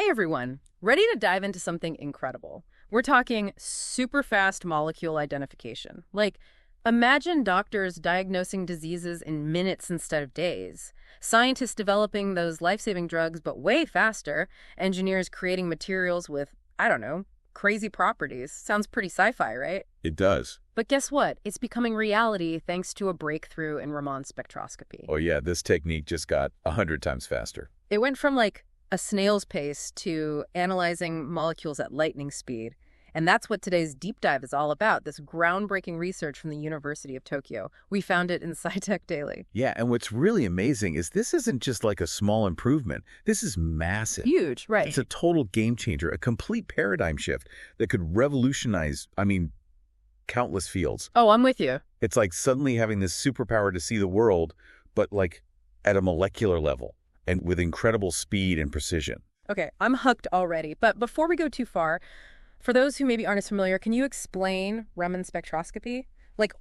Hey everyone, ready to dive into something incredible. We're talking super fast molecule identification. Like, imagine doctors diagnosing diseases in minutes instead of days, scientists developing those life-saving drugs but way faster, engineers creating materials with, I don't know, crazy properties. Sounds pretty sci-fi, right? It does. But guess what? It's becoming reality thanks to a breakthrough in Raman spectroscopy. Oh yeah, this technique just got 100 times faster. It went from like a snail's pace to analyzing molecules at lightning speed. And that's what today's deep dive is all about, this groundbreaking research from the University of Tokyo. We found it in SciTech Daily. Yeah, and what's really amazing is this isn't just like a small improvement. This is massive. Huge, right. It's a total game changer, a complete paradigm shift that could revolutionize, countless fields. Oh, I'm with you. It's like suddenly having this superpower to see the world, but like at a molecular level and with incredible speed and precision. Okay, I'm hooked already. But before we go too far, for those who maybe aren't as familiar, can you explain Raman spectroscopy? Like,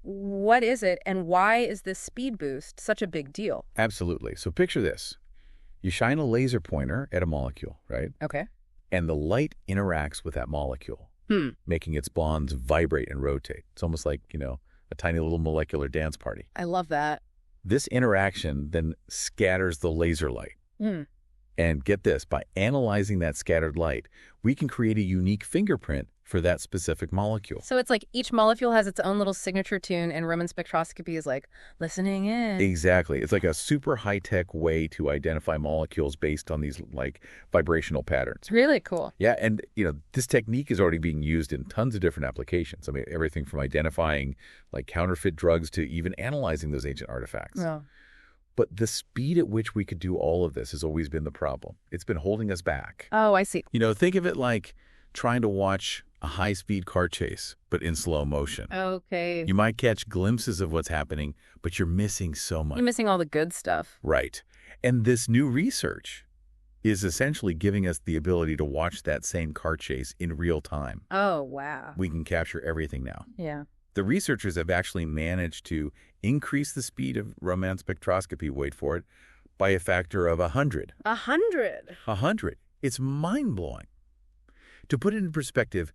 what is it and why is this speed boost such a big deal? Absolutely. So picture this. You shine a laser pointer at a molecule, right? Okay. And the light interacts with that molecule, making its bonds vibrate and rotate. It's almost like, a tiny little molecular dance party. I love that. This interaction then scatters the laser light. And get this, by analyzing that scattered light, we can create a unique fingerprint for that specific molecule. So it's like each molecule has its own little signature tune, and Raman spectroscopy is like listening in. Exactly. It's like a super high-tech way to identify molecules based on these vibrational patterns. It's really cool. Yeah, and this technique is already being used in tons of different applications. I mean, everything from identifying counterfeit drugs to even analyzing those ancient artifacts. Yeah. But the speed at which we could do all of this has always been the problem. It's been holding us back. Oh, I see. Think of it like trying to watch a high-speed car chase, but in slow motion. Okay. You might catch glimpses of what's happening, but you're missing so much. You're missing all the good stuff. Right. And this new research is essentially giving us the ability to watch that same car chase in real time. Oh, wow. We can capture everything now. Yeah. The researchers have actually managed to increase the speed of Raman spectroscopy, wait for it, by a factor of 100. 100? 100. It's mind-blowing. To put it in perspective,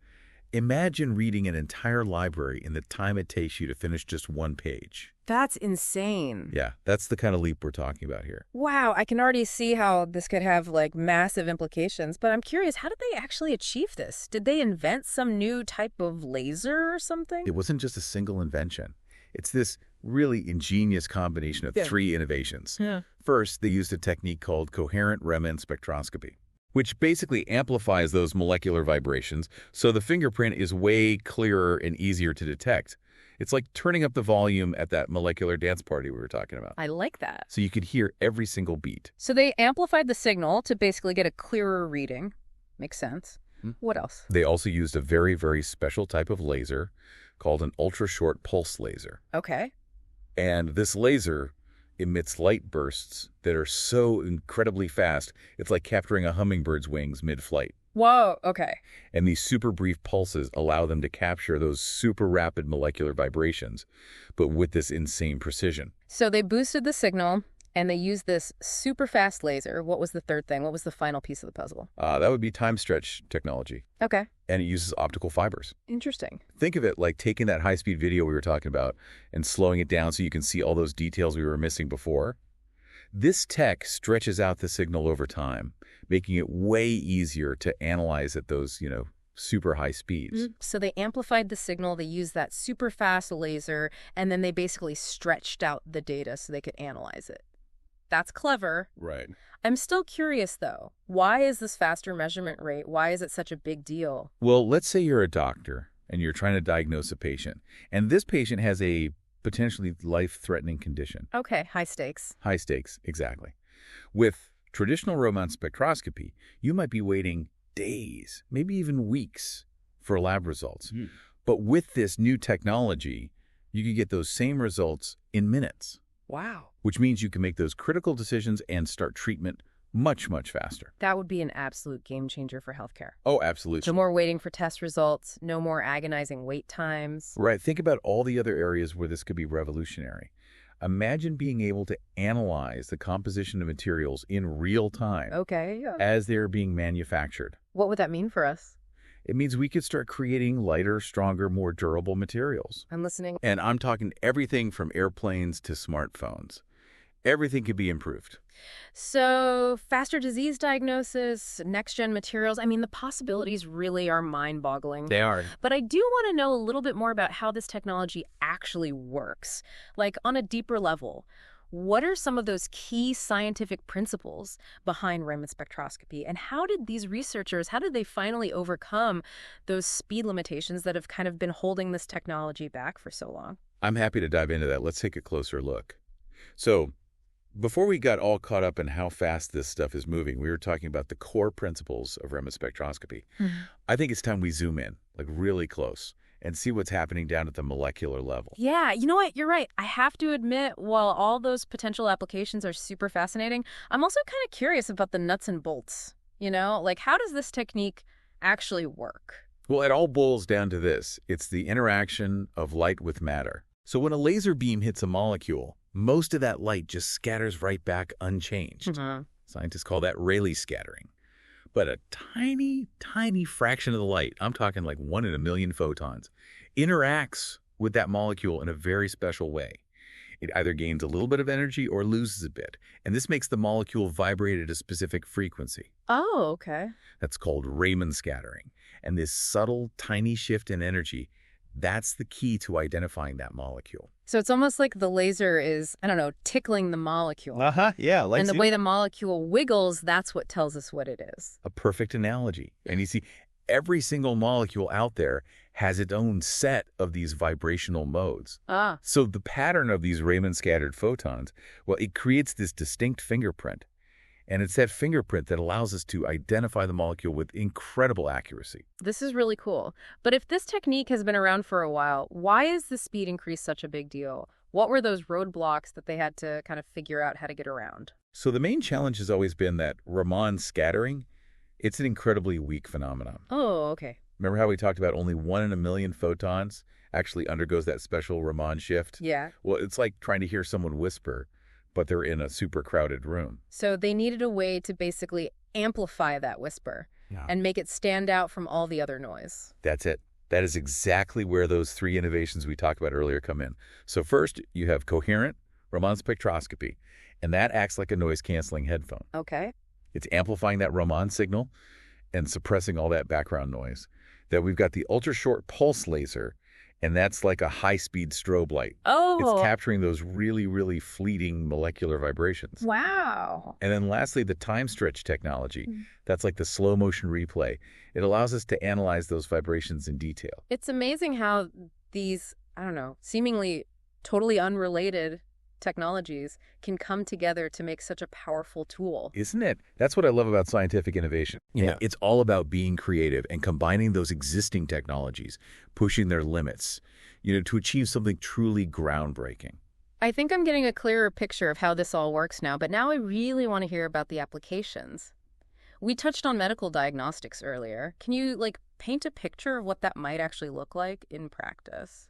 imagine reading an entire library in the time it takes you to finish just one page. That's insane. Yeah, that's the kind of leap we're talking about here. Wow, I can already see how this could have massive implications, but I'm curious, how did they actually achieve this? Did they invent some new type of laser or something? It wasn't just a single invention. It's this really ingenious combination of three innovations. Yeah. First, they used a technique called coherent Raman spectroscopy, which basically amplifies those molecular vibrations so the fingerprint is way clearer and easier to detect. It's like turning up the volume at that molecular dance party we were talking about. I like that. So you could hear every single beat. So they amplified the signal to basically get a clearer reading. Makes sense. What else? They also used a very, very special type of laser called an ultrashort pulse laser. Okay. And this laser emits light bursts that are so incredibly fast, it's like capturing a hummingbird's wings mid-flight. Whoa, okay. And these super brief pulses allow them to capture those super rapid molecular vibrations, but with this insane precision. So they boosted the signal, and they used this super fast laser. What was the third thing? What was the final piece of the puzzle? That would be time stretch technology. Okay. And it uses optical fibers. Interesting. Think of it like taking that high-speed video we were talking about and slowing it down so you can see all those details we were missing before. This tech stretches out the signal over time, making it way easier to analyze at those, super high speeds. So they amplified the signal, they used that super fast laser, and then they basically stretched out the data so they could analyze it. That's clever. Right. I'm still curious, though. Why is this faster measurement rate? Why is it such a big deal? Well, let's say you're a doctor and you're trying to diagnose a patient, and this patient has a potentially life-threatening condition. Okay, high stakes. High stakes, exactly. With traditional Raman spectroscopy, you might be waiting days, maybe even weeks for lab results. But with this new technology, you can get those same results in minutes. Wow. Which means you can make those critical decisions and start treatment much, much faster. That would be an absolute game changer for healthcare. Oh, absolutely. No more waiting for test results, no more agonizing wait times. Right. Think about all the other areas where this could be revolutionary. Imagine being able to analyze the composition of materials in real time Okay, yeah. as they're being manufactured. What would that mean for us? It means we could start creating lighter, stronger, more durable materials. I'm listening. And I'm talking everything from airplanes to smartphones. Everything could be improved. So, faster disease diagnosis, next-gen materials, I mean, the possibilities really are mind-boggling. They are. But I do want to know a little bit more about how this technology actually works. Like, on a deeper level, what are some of those key scientific principles behind Raman spectroscopy? And how did these researchers, how did they finally overcome those speed limitations that have kind of been holding this technology back for so long? I'm happy to dive into that. Let's take a closer look. So, before we got all caught up in how fast this stuff is moving, we were talking about the core principles of Raman spectroscopy. I think it's time we zoom in, like really close, and see what's happening down at the molecular level. Yeah, you know what? You're right. I have to admit, while all those potential applications are super fascinating, I'm also kind of curious about the nuts and bolts. Like how does this technique actually work? Well, it all boils down to this. It's the interaction of light with matter. So when a laser beam hits a molecule, most of that light just scatters right back unchanged. Scientists call that Rayleigh scattering. But a tiny, tiny fraction of the light, I'm talking like 1 in a million photons, interacts with that molecule in a very special way. It either gains a little bit of energy or loses a bit. And this makes the molecule vibrate at a specific frequency. Oh, okay. That's called Raman scattering. And this subtle, tiny shift in energy, that's the key to identifying that molecule. So it's almost like the laser is, I don't know, tickling the molecule. Yeah. And the way the molecule wiggles, that's what tells us what it is. A perfect analogy. And you see, every single molecule out there has its own set of these vibrational modes. So the pattern of these Raman scattered photons, well, it creates this distinct fingerprint. And it's that fingerprint that allows us to identify the molecule with incredible accuracy. This is really cool. But if this technique has been around for a while, why is the speed increase such a big deal? What were those roadblocks that they had to kind of figure out how to get around? So the main challenge has always been that Raman scattering, it's an incredibly weak phenomenon. Oh, okay. Remember how we talked about only 1 in a million photons actually undergoes that special Raman shift? Yeah. Well, it's like trying to hear someone whisper, but they're in a super crowded room. So they needed a way to basically amplify that whisper and make it stand out from all the other noise. That's it. That is exactly where those 3 innovations we talked about earlier come in. So first, you have coherent Raman spectroscopy, and that acts like a noise-canceling headphone. Okay. It's amplifying that Raman signal and suppressing all that background noise. Then we've got the ultrashort pulse laser, and that's like a high-speed strobe light. Oh. It's capturing those really, really fleeting molecular vibrations. Wow. And then lastly, the time stretch technology. That's like the slow motion replay. It allows us to analyze those vibrations in detail. It's amazing how these, I don't know, seemingly totally unrelated technologies can come together to make such a powerful tool. Isn't it? That's what I love about scientific innovation. Yeah. It's all about being creative and combining those existing technologies, pushing their limits, to achieve something truly groundbreaking. I think I'm getting a clearer picture of how this all works now, but now I really want to hear about the applications. We touched on medical diagnostics earlier. Can you, paint a picture of what that might actually look like in practice?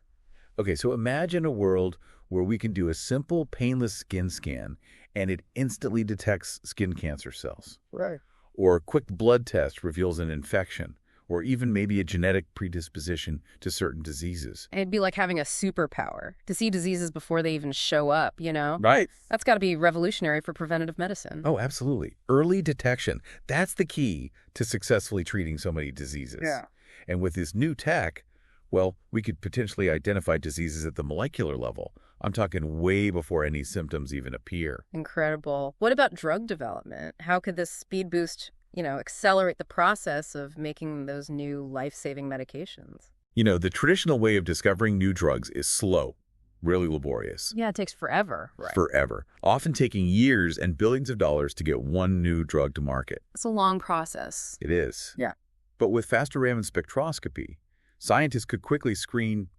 Okay, so imagine a world where we can do a simple, painless skin scan, and it instantly detects skin cancer cells. Right. Or a quick blood test reveals an infection, or even maybe a genetic predisposition to certain diseases. It'd be like having a superpower to see diseases before they even show up, Right. That's got to be revolutionary for preventative medicine. Oh, absolutely. Early detection. That's the key to successfully treating so many diseases. Yeah. And with this new tech, well, we could potentially identify diseases at the molecular level. I'm talking way before any symptoms even appear. Incredible. What about drug development? How could this speed boost, accelerate the process of making those new life-saving medications? The traditional way of discovering new drugs is slow, really laborious. Yeah, it takes forever. Right. Forever. Often taking years and billions of dollars to get one new drug to market. It's a long process. It is. Yeah. But with faster Raman spectroscopy, scientists could quickly screen,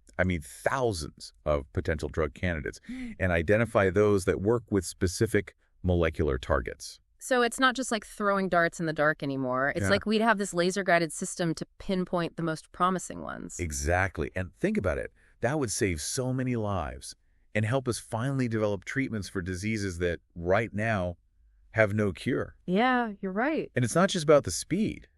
thousands of potential drug candidates and identify those that work with specific molecular targets. So it's not just like throwing darts in the dark anymore. It's like we'd have this laser-guided system to pinpoint the most promising ones. Exactly. And think about it. That would save so many lives. and help us finally develop treatments for diseases that, right now, have no cure. Yeah, you're right. And it's not just about the speed.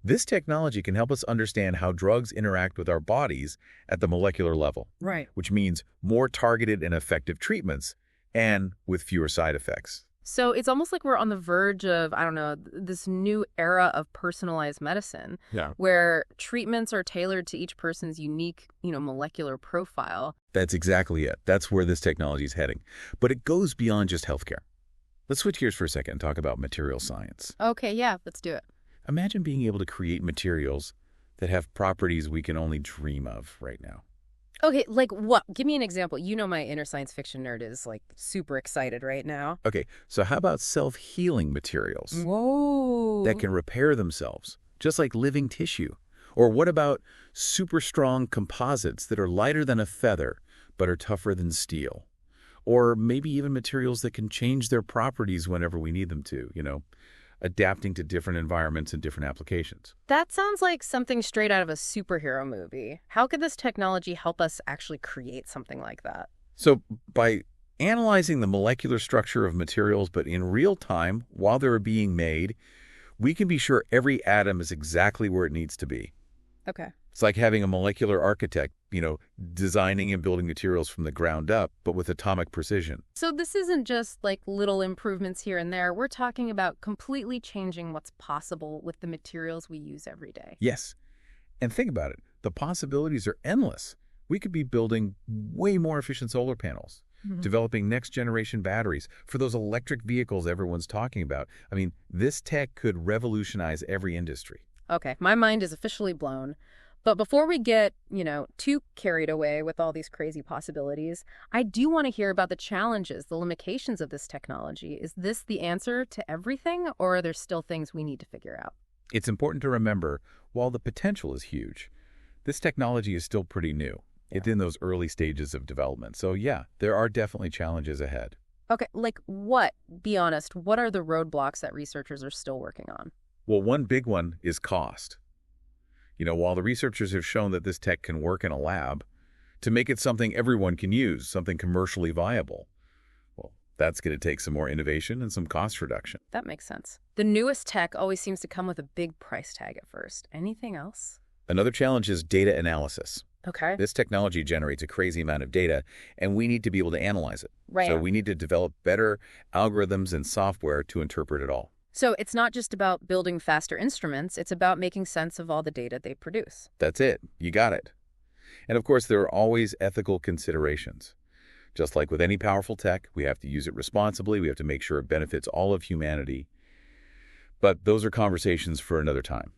This technology can help us understand how drugs interact with our bodies at the molecular level, Right. which means more targeted and effective treatments and with fewer side effects. So it's almost like we're on the verge of, I don't know, this new era of personalized medicine, Yeah. where treatments are tailored to each person's unique, molecular profile. That's exactly it. That's where this technology is heading. But it goes beyond just healthcare. Let's switch gears for a second and talk about material science. Okay, yeah, let's do it. Imagine being able to create materials that have properties we can only dream of right now. Okay, like what? Give me an example. You know my inner science fiction nerd is like super excited right now. Okay, so how about self-healing materials Whoa. that can repair themselves, just like living tissue? Or what about super strong composites that are lighter than a feather but are tougher than steel? Or maybe even materials that can change their properties whenever we need them to, adapting to different environments and different applications. That sounds like something straight out of a superhero movie. How could this technology help us actually create something like that? So by analyzing the molecular structure of materials, but in real time, while they're being made, we can be sure every atom is exactly where it needs to be. Okay. It's like having a molecular architect, designing and building materials from the ground up, but with atomic precision. So this isn't just like little improvements here and there. We're talking about completely changing what's possible with the materials we use every day. Yes. And think about it. The possibilities are endless. We could be building way more efficient solar panels, developing next-generation batteries for those electric vehicles everyone's talking about. I mean, this tech could revolutionize every industry. Okay, my mind is officially blown. But before we get, too carried away with all these crazy possibilities, I do want to hear about the challenges, the limitations of this technology. Is this the answer to everything, or are there still things we need to figure out? It's important to remember, while the potential is huge, this technology is still pretty new. Yeah. It's in those early stages of development. So yeah, there are definitely challenges ahead. Okay, like what? Be honest, what are the roadblocks that researchers are still working on? Well, one big one is cost. While the researchers have shown that this tech can work in a lab, to make it something everyone can use, something commercially viable, well, that's going to take some more innovation and some cost reduction. That makes sense. The newest tech always seems to come with a big price tag at first. Anything else? Another challenge is data analysis. Okay. This technology generates a crazy amount of data, and we need to be able to analyze it. Right. So we need to develop better algorithms and software to interpret it all. So it's not just about building faster instruments, it's about making sense of all the data they produce. That's it. You got it. And of course, there are always ethical considerations. Just like with any powerful tech, we have to use it responsibly. We have to make sure it benefits all of humanity. But those are conversations for another time.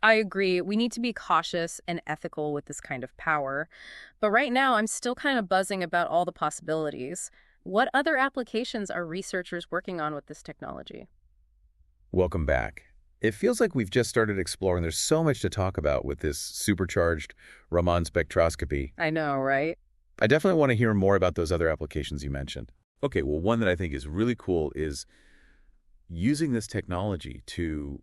I agree. We need to be cautious and ethical with this kind of power. But right now, I'm still kind of buzzing about all the possibilities. What other applications are researchers working on with this technology? Welcome back. It feels like we've just started exploring. There's so much to talk about with this supercharged Raman spectroscopy. I know, right? I definitely want to hear more about those other applications you mentioned. Okay, well, one that I think is really cool is using this technology to,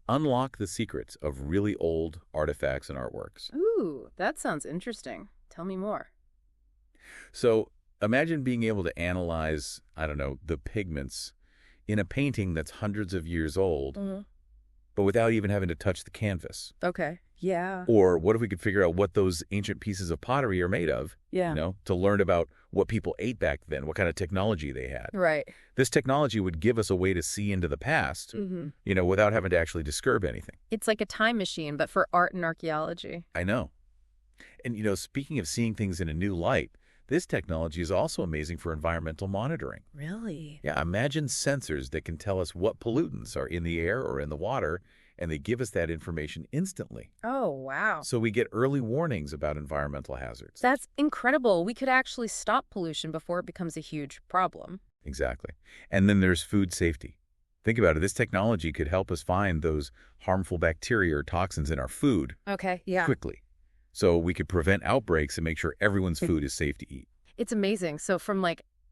unlock the secrets of really old artifacts and artworks. Ooh, that sounds interesting. Tell me more. So imagine being able to analyze, the pigments in a painting that's hundreds of years old, but without even having to touch the canvas. Okay. Yeah. Or what if we could figure out what those ancient pieces of pottery are made of, Yeah. To learn about what people ate back then, what kind of technology they had. Right. This technology would give us a way to see into the past, without having to actually disturb anything. It's like a time machine, but for art and archaeology. I know. And, speaking of seeing things in a new light, this technology is also amazing for environmental monitoring. Really? Yeah, imagine sensors that can tell us what pollutants are in the air or in the water, and they give us that information instantly. Oh, wow. So we get early warnings about environmental hazards. That's incredible. We could actually stop pollution before it becomes a huge problem. Exactly. And then there's food safety. Think about it. This technology could help us find those harmful bacteria or toxins in our food quickly. So we could prevent outbreaks and make sure everyone's food is safe to eat. It's amazing. So from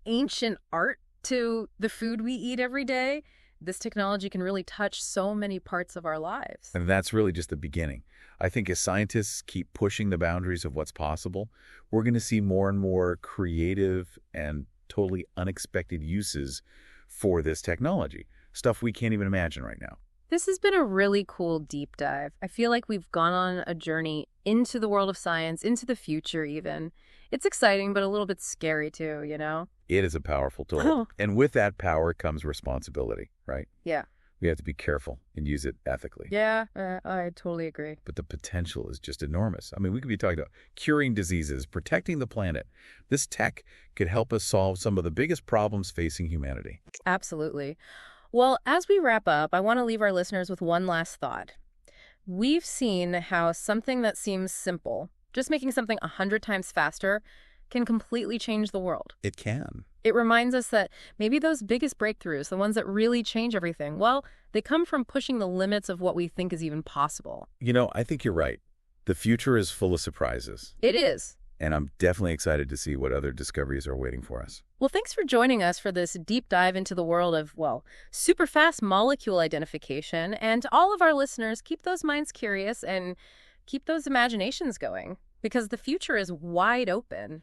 ancient art to the food we eat every day, this technology can really touch so many parts of our lives. And that's really just the beginning. I think as scientists keep pushing the boundaries of what's possible, we're going to see more and more creative and totally unexpected uses for this technology, stuff we can't even imagine right now. This has been a really cool deep dive. I feel like we've gone on a journey into the world of science, into the future even. It's exciting, but a little bit scary too, you know? It is a powerful tool. And with that power comes responsibility, right? Yeah. We have to be careful and use it ethically. Yeah, I totally agree. But the potential is just enormous. I mean, we could be talking about curing diseases, protecting the planet. This tech could help us solve some of the biggest problems facing humanity. Absolutely. Well, as we wrap up, I want to leave our listeners with one last thought. We've seen how something that seems simple, just making something 100 times faster, can completely change the world. It can. It reminds us that maybe those biggest breakthroughs, the ones that really change everything, well, they come from pushing the limits of what we think is even possible. You know, I think you're right. The future is full of surprises. It is. And I'm definitely excited to see what other discoveries are waiting for us. Well, thanks for joining us for this deep dive into the world of, well, super fast molecule identification. And to all of our listeners, keep those minds curious and keep those imaginations going, because the future is wide open.